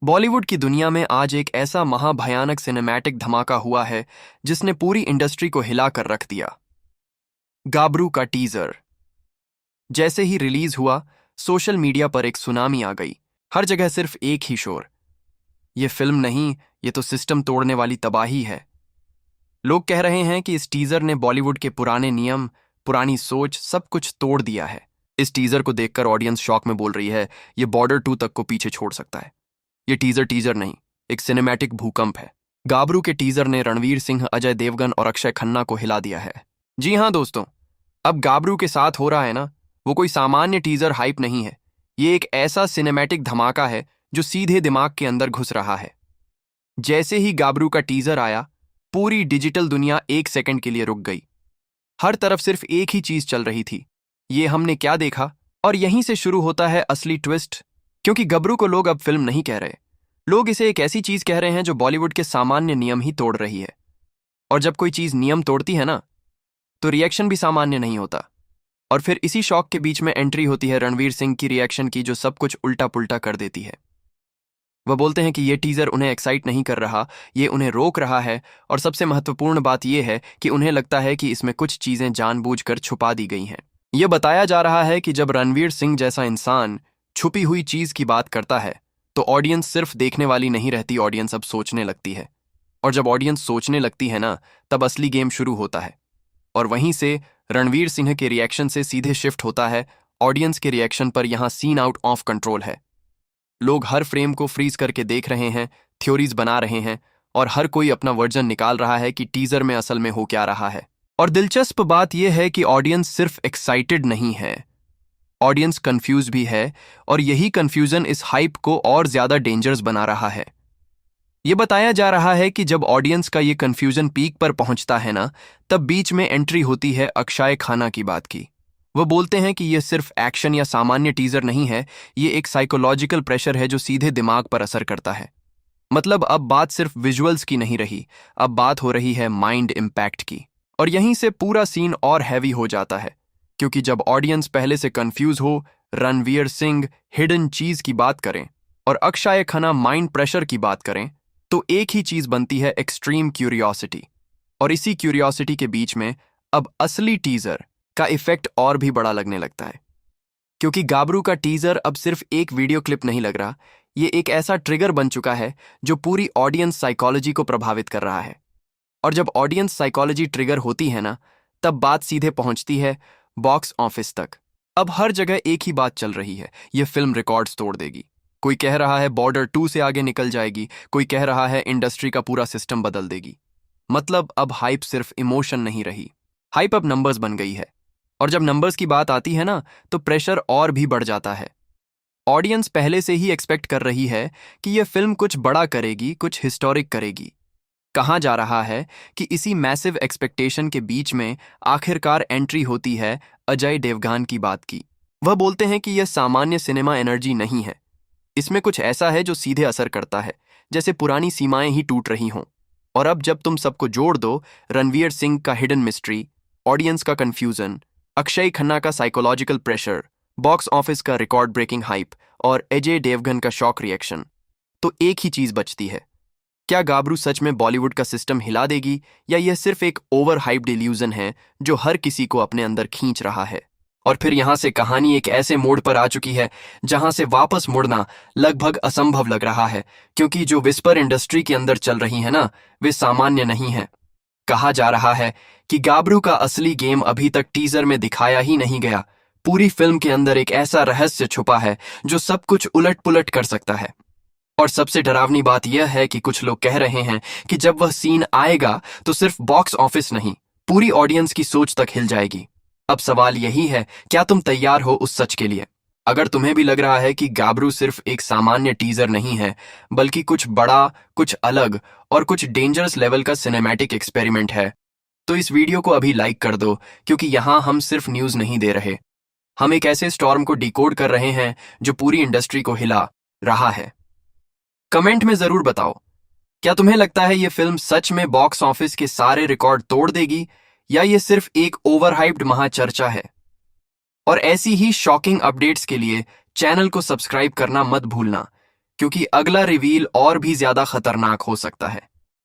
बॉलीवुड की दुनिया में आज एक ऐसा महाभयानक सिनेमैटिक धमाका हुआ है जिसने पूरी इंडस्ट्री को हिला कर रख दिया। गाबरू का टीजर जैसे ही रिलीज हुआ, सोशल मीडिया पर एक सुनामी आ गई। हर जगह सिर्फ एक ही शोर, ये फिल्म नहीं, ये तो सिस्टम तोड़ने वाली तबाही है। लोग कह रहे हैं कि इस टीजर ने बॉलीवुड के पुराने नियम, पुरानी सोच, सब कुछ तोड़ दिया है। इस टीजर को देखकर ऑडियंस शॉक में बोल रही है, ये बॉर्डर 2 तक को पीछे छोड़ सकता है। ये टीजर नहीं, एक सिनेमैटिक भूकंप है। गाबरू के टीजर ने रणवीर सिंह, अजय देवगन और अक्षय खन्ना को हिला दिया है। जी हां दोस्तों, अब गाबरू के साथ हो रहा है ना, वो कोई सामान्य टीजर हाइप नहीं है। ये एक ऐसा सिनेमैटिक धमाका है जो सीधे दिमाग के अंदर घुस रहा है। जैसे ही गाबरू का टीजर आया, पूरी डिजिटल दुनिया एक सेकंड के लिए रुक गई। हर तरफ सिर्फ एक ही चीज चल रही थी, ये हमने क्या देखा। और यहीं से शुरू होता है असली ट्विस्ट, क्योंकि गबरू को लोग अब फिल्म नहीं कह रहे, लोग इसे एक ऐसी चीज कह रहे हैं जो बॉलीवुड के सामान्य नियम ही तोड़ रही है। और जब कोई चीज नियम तोड़ती है ना, तो रिएक्शन भी सामान्य नहीं होता। और फिर इसी शौक के बीच में एंट्री होती है रणवीर सिंह की रिएक्शन की, जो सब कुछ उल्टा पुल्टा कर देती है। वह बोलते हैं कि ये टीजर उन्हें एक्साइट नहीं कर रहा, ये उन्हें रोक रहा है। और सबसे महत्वपूर्ण बात यह है कि उन्हें लगता है कि इसमें कुछ चीजें जानबूझकर छुपा दी गई हैं। यह बताया जा रहा है कि जब रणवीर सिंह जैसा इंसान छुपी हुई चीज की बात करता है, तो ऑडियंस सिर्फ देखने वाली नहीं रहती, ऑडियंस अब सोचने लगती है। और जब ऑडियंस सोचने लगती है ना, तब असली गेम शुरू होता है। और वहीं से रणवीर सिंह के रिएक्शन से सीधे शिफ्ट होता है ऑडियंस के रिएक्शन पर। यहां सीन आउट ऑफ कंट्रोल है। लोग हर फ्रेम को फ्रीज करके देख रहे हैं, थ्योरीज बना रहे हैं, और हर कोई अपना वर्जन निकाल रहा है कि टीजर में असल में हो क्या रहा है। और दिलचस्प बात यह है कि ऑडियंस सिर्फ एक्साइटेड नहीं है, ऑडियंस कंफ्यूज भी है। और यही कंफ्यूजन इस हाइप को और ज्यादा डेंजरस बना रहा है। यह बताया जा रहा है कि जब ऑडियंस का ये कंफ्यूजन पीक पर पहुंचता है ना, तब बीच में एंट्री होती है अक्षय खन्ना की बात की। वो बोलते हैं कि यह सिर्फ एक्शन या सामान्य टीजर नहीं है, ये एक साइकोलॉजिकल प्रेशर है जो सीधे दिमाग पर असर करता है। मतलब अब बात सिर्फ विजुअल्स की नहीं रही, अब बात हो रही है माइंड इम्पैक्ट की। और यहीं से पूरा सीन और हैवी हो जाता है, क्योंकि जब ऑडियंस पहले से कंफ्यूज हो, रणवीर सिंह हिडन चीज की बात करें और अक्षय खन्ना माइंड प्रेशर की बात करें, तो एक ही चीज बनती है एक्सट्रीम क्यूरियोसिटी। और इसी क्यूरियोसिटी के बीच में अब असली टीजर का इफेक्ट और भी बड़ा लगने लगता है, क्योंकि गाबरू का टीजर अब सिर्फ एक वीडियो क्लिप नहीं लग रहा, ये एक ऐसा ट्रिगर बन चुका है जो पूरी ऑडियंस साइकोलॉजी को प्रभावित कर रहा है। और जब ऑडियंस साइकोलॉजी ट्रिगर होती है ना, तब बात सीधे पहुंचती है बॉक्स ऑफिस तक। अब हर जगह एक ही बात चल रही है, यह फिल्म रिकॉर्ड्स तोड़ देगी। कोई कह रहा है बॉर्डर 2 से आगे निकल जाएगी, कोई कह रहा है इंडस्ट्री का पूरा सिस्टम बदल देगी। मतलब अब हाइप सिर्फ इमोशन नहीं रही, हाइप अब नंबर्स बन गई है। और जब नंबर्स की बात आती है ना, तो प्रेशर और भी बढ़ जाता है। ऑडियंस पहले से ही एक्सपेक्ट कर रही है कि यह फिल्म कुछ बड़ा करेगी, कुछ हिस्टोरिक करेगी। कहा जा रहा है कि इसी मैसिव एक्सपेक्टेशन के बीच में आखिरकार एंट्री होती है अजय देवगन की बात की। वह बोलते हैं कि यह सामान्य सिनेमा एनर्जी नहीं है, इसमें कुछ ऐसा है जो सीधे असर करता है, जैसे पुरानी सीमाएं ही टूट रही हों। और अब जब तुम सबको जोड़ दो, रणवीर सिंह का हिडन मिस्ट्री, ऑडियंस का कंफ्यूजन, अक्षय खन्ना का साइकोलॉजिकल प्रेशर, बॉक्स ऑफिस का रिकॉर्ड ब्रेकिंग हाइप और अजय देवगन का शॉक रिएक्शन, तो एक ही चीज बचती है। क्या गाबरू सच में बॉलीवुड का सिस्टम हिला देगी, या यह सिर्फ एक ओवर हाइप्ड इल्यूजन है जो हर किसी को अपने अंदर खींच रहा है? और फिर यहां से कहानी एक ऐसे मोड़ पर आ चुकी है जहां से वापस मुड़ना लगभग असंभव लग रहा है, क्योंकि जो विस्पर इंडस्ट्री के अंदर चल रही है ना, वे सामान्य नहीं है। कहा जा रहा है कि गाबरू का असली गेम अभी तक टीजर में दिखाया ही नहीं गया। पूरी फिल्म के अंदर एक ऐसा रहस्य छुपा है जो सब कुछ उलट पुलट कर सकता है। और सबसे डरावनी बात यह है कि कुछ लोग कह रहे हैं कि जब वह सीन आएगा तो सिर्फ बॉक्स ऑफिस नहीं, पूरी ऑडियंस की सोच तक हिल जाएगी। अब सवाल यही है, क्या तुम तैयार हो उस सच के लिए? अगर तुम्हें भी लग रहा है कि गाबरू सिर्फ एक सामान्य टीजर नहीं है, बल्कि कुछ बड़ा, कुछ अलग और कुछ डेंजरस लेवल का सिनेमैटिक एक्सपेरिमेंट है, तो इस वीडियो को अभी लाइक कर दो, क्योंकि यहां हम सिर्फ न्यूज नहीं दे रहे, हम एक ऐसे स्टॉर्म को डिकोड कर रहे हैं जो पूरी इंडस्ट्री को हिला रहा है। कमेंट में जरूर बताओ, क्या तुम्हें लगता है यह फिल्म सच में बॉक्स ऑफिस के सारे रिकॉर्ड तोड़ देगी, या यह सिर्फ एक ओवरहाइप्ड महाचर्चा है? और ऐसी ही शॉकिंग अपडेट्स के लिए चैनल को सब्सक्राइब करना मत भूलना, क्योंकि अगला रिवील और भी ज्यादा खतरनाक हो सकता है।